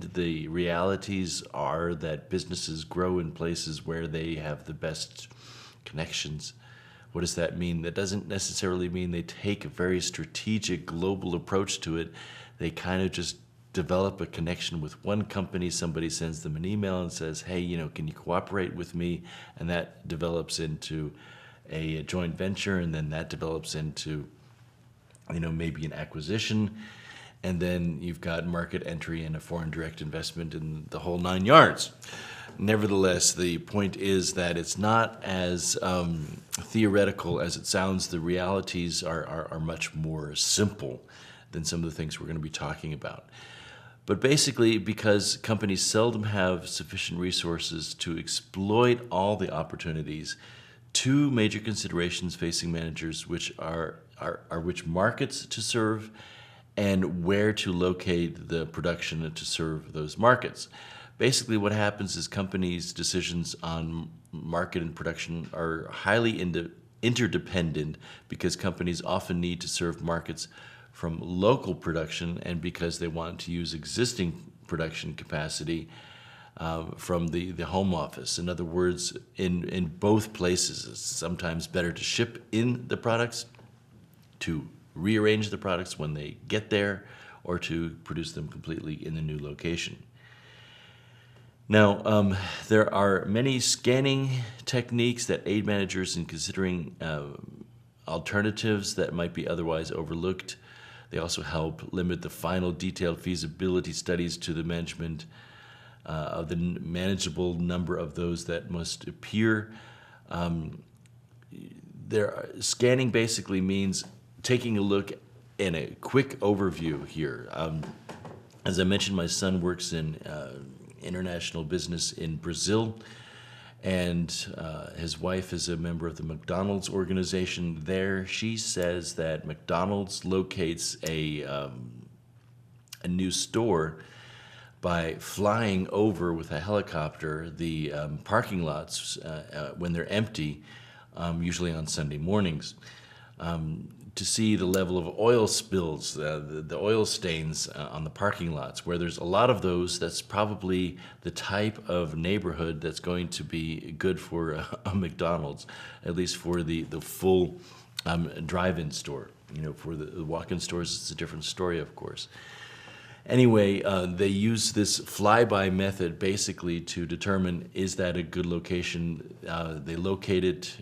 and the realities are that businesses grow in places where they have the best connections. What does that mean? That doesn't necessarily mean they take a very strategic global approach to it. They kind of just develop a connection with one company. Somebody sends them an email and says, hey, can you cooperate with me? And that develops into a joint venture, and then that develops into maybe an acquisition, and then you've got market entry and a foreign direct investment in the whole 9 yards. Nevertheless, the point is that it's not as theoretical as it sounds. The realities are much more simple than some of the things we're going to be talking about. But basically, because companies seldom have sufficient resources to exploit all the opportunities, two major considerations facing managers, which are which markets to serve and where to locate the production to serve those markets. Basically, what happens is companies' decisions on market and production are highly interdependent, because companies often need to serve markets from local production, and because they want to use existing production capacity from the home office. In other words, in both places, it's sometimes better to ship in the products, to rearrange the products when they get there, or to produce them completely in the new location. Now, there are many scanning techniques that aid managers in considering alternatives that might be otherwise overlooked. They also help limit the final detailed feasibility studies to the management of the manageable number of those that must appear. Scanning basically means taking a look in a quick overview here. As I mentioned, my son works in international business in Brazil, and his wife is a member of the McDonald's organization there. She says that McDonald's locates a new store by flying over with a helicopter the parking lots when they're empty, usually on Sunday mornings, to see the level of oil spills, the oil stains on the parking lots. Where there's a lot of those, that's probably the type of neighborhood that's going to be good for a McDonald's, at least for the full drive-in store. For the walk-in stores, it's a different story, of course. Anyway, they use this flyby method basically to determine, is that a good location? They locate it,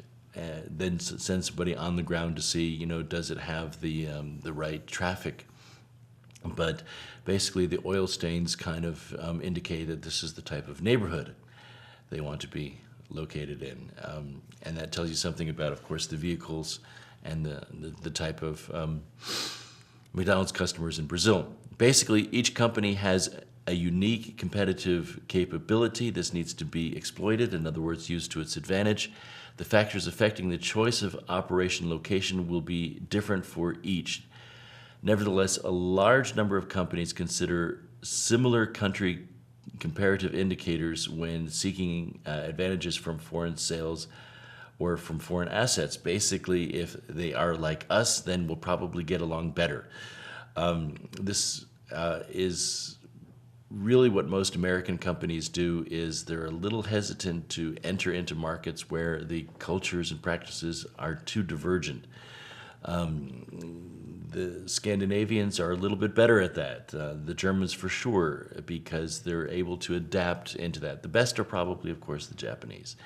then send somebody on the ground to see, does it have the right traffic? But basically, the oil stains kind of indicate that this is the type of neighborhood they want to be located in, and that tells you something about, of course, the vehicles and the type of McDonald's customers in Brazil. Basically, each company has a unique competitive capability. This needs to be exploited, in other words, used to its advantage. The factors affecting the choice of operation location will be different for each. Nevertheless, a large number of companies consider similar country comparative indicators when seeking advantages from foreign sales or from foreign assets. Basically, if they are like us, then we'll probably get along better. This is really what most American companies do, is they're a little hesitant to enter into markets where the cultures and practices are too divergent. The Scandinavians are a little bit better at that. The Germans for sure, because they're able to adapt into that. The best are probably, of course, the Japanese.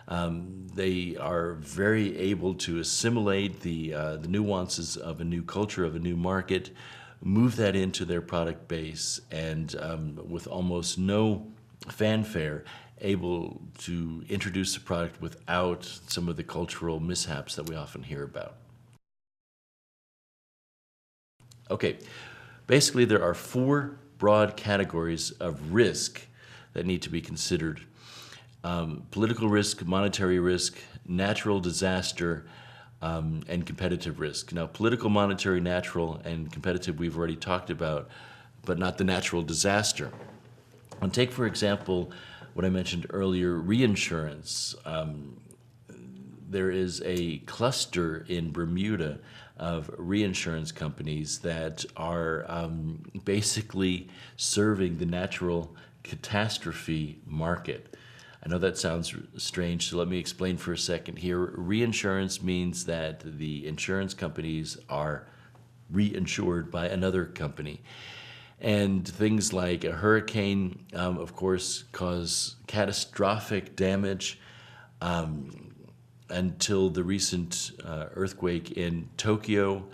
They are very able to assimilate the nuances of a new culture, of a new market, move that into their product base, and with almost no fanfare, able to introduce the product without some of the cultural mishaps that we often hear about. Okay, basically there are 4 broad categories of risk that need to be considered. Political risk, monetary risk, natural disaster, and competitive risk. Now, political, monetary, natural, and competitive we've already talked about, but not the natural disaster. And take, for example, what I mentioned earlier, reinsurance. there is a cluster in Bermuda of reinsurance companies that are basically serving the natural catastrophe market. I know that sounds strange, so let me explain for a second here. Reinsurance means that the insurance companies are reinsured by another company. And things like a hurricane, of course, cause catastrophic damage. Until the recent earthquake in Tokyo,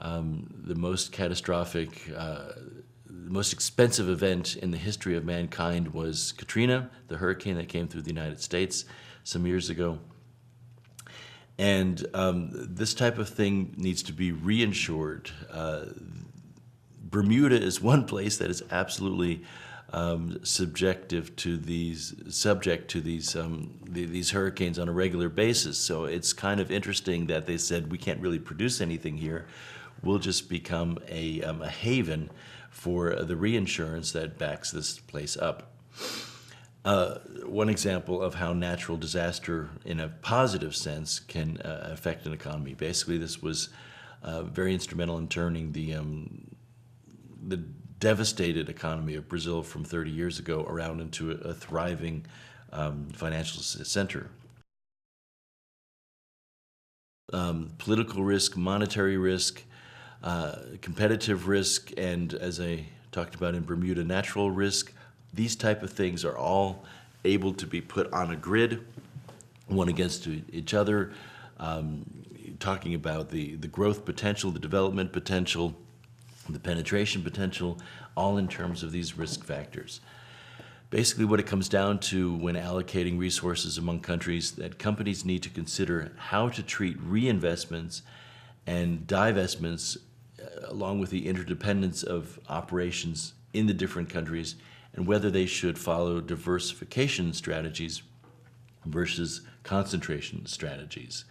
the most catastrophic, the most expensive event in the history of mankind was Katrina, the hurricane that came through the United States some years ago. And this type of thing needs to be reinsured. Bermuda is one place that is absolutely subject to these hurricanes on a regular basis. So it's kind of interesting that they said we can't really produce anything here. We'll just become a haven for the reinsurance that backs this place up. One example of how natural disaster, in a positive sense, can affect an economy. Basically, this was very instrumental in turning the devastated economy of Brazil from 30 years ago around into a thriving financial center. Political risk, monetary risk, competitive risk, and as I talked about in Bermuda, natural risk, these type of things are all able to be put on a grid, one against each other, talking about the growth potential, the development potential, the penetration potential, all in terms of these risk factors. Basically, what it comes down to when allocating resources among countries, that companies need to consider how to treat reinvestments and divestments along with the interdependence of operations in the different countries, and whether they should follow diversification strategies versus concentration strategies.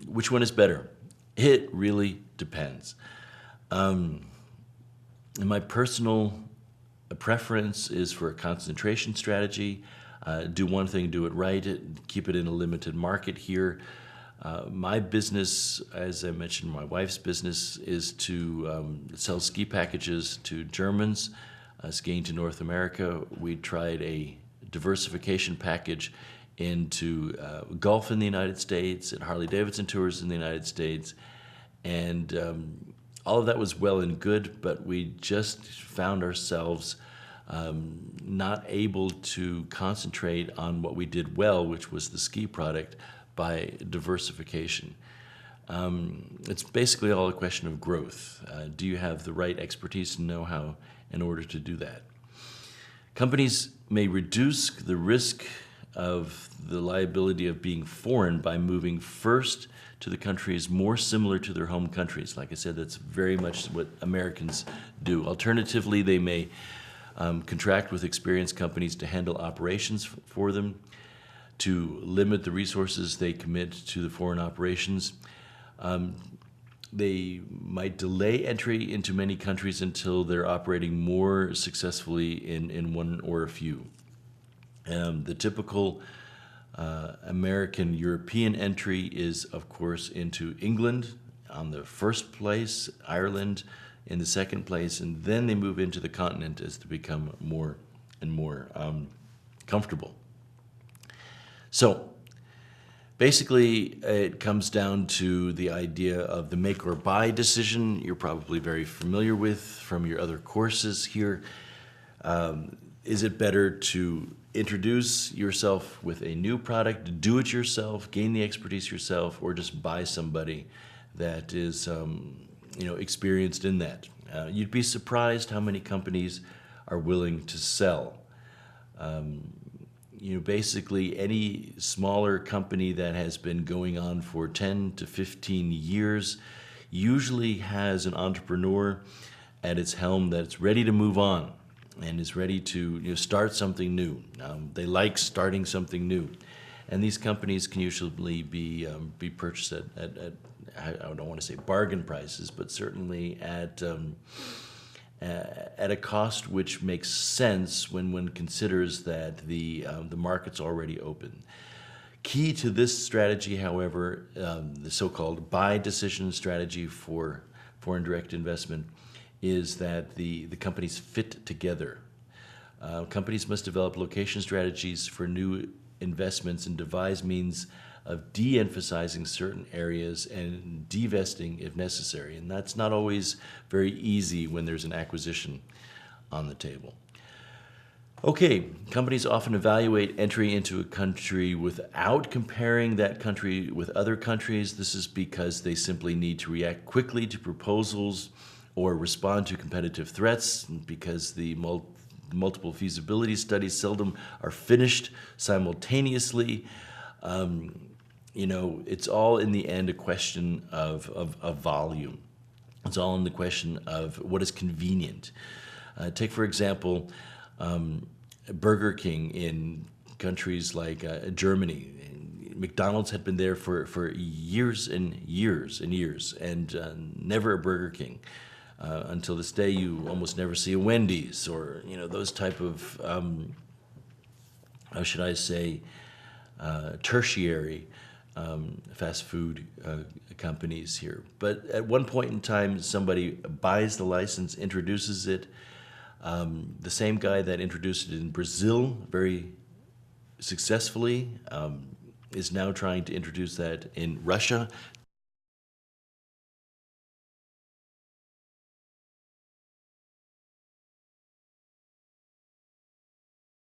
Which one is better? It really depends. And my personal preference is for a concentration strategy. Do one thing, do it right, keep it in a limited market here. My business, as I mentioned, my wife's business is to sell ski packages to Germans skiing to North America. We tried a diversification package into golf in the United States and Harley-Davidson tours in the United States. And all of that was well and good, but we just found ourselves not able to concentrate on what we did well, which was the ski product, by diversification. It's basically all a question of growth. Do you have the right expertise and know-how in order to do that? Companies may reduce the risk of the liability of being foreign by moving first to the countries more similar to their home countries. Like I said, that's very much what Americans do. Alternatively, they may contract with experienced companies to handle operations for them, to limit the resources they commit to the foreign operations. They might delay entry into many countries until they're operating more successfully in one or a few. The typical American European entry is, of course, into England on the first place, Ireland in the second place, and then they move into the continent as they become more and more comfortable. So basically, it comes down to the idea of the make or buy decision. You're probably very familiar with from your other courses here. Is it better to introduce yourself with a new product, do it yourself, gain the expertise yourself, or just buy somebody that is experienced in that? You'd be surprised how many companies are willing to sell. Basically any smaller company that has been going on for 10 to 15 years usually has an entrepreneur at its helm that's ready to move on and is ready to start something new. They like starting something new. And these companies can usually be purchased at I don't want to say bargain prices, but certainly at a cost which makes sense when one considers that the market's already open. Key to this strategy, however, the so-called buy decision strategy for foreign direct investment, is that the companies fit together. Companies must develop location strategies for new investments and devise means of de-emphasizing certain areas and divesting if necessary. And that's not always very easy when there's an acquisition on the table. Okay, companies often evaluate entry into a country without comparing that country with other countries. This is because they simply need to react quickly to proposals or respond to competitive threats, because the multiple feasibility studies seldom are finished simultaneously. It's all in the end a question of volume. It's all in the question of what is convenient. Take, for example, Burger King in countries like Germany. McDonald's had been there for years and years and years, and never a Burger King. Until this day, you almost never see a Wendy's or those type of how should I say tertiary fast food companies here. But at one point in time, somebody buys the license, introduces it. The same guy that introduced it in Brazil very successfully is now trying to introduce that in Russia.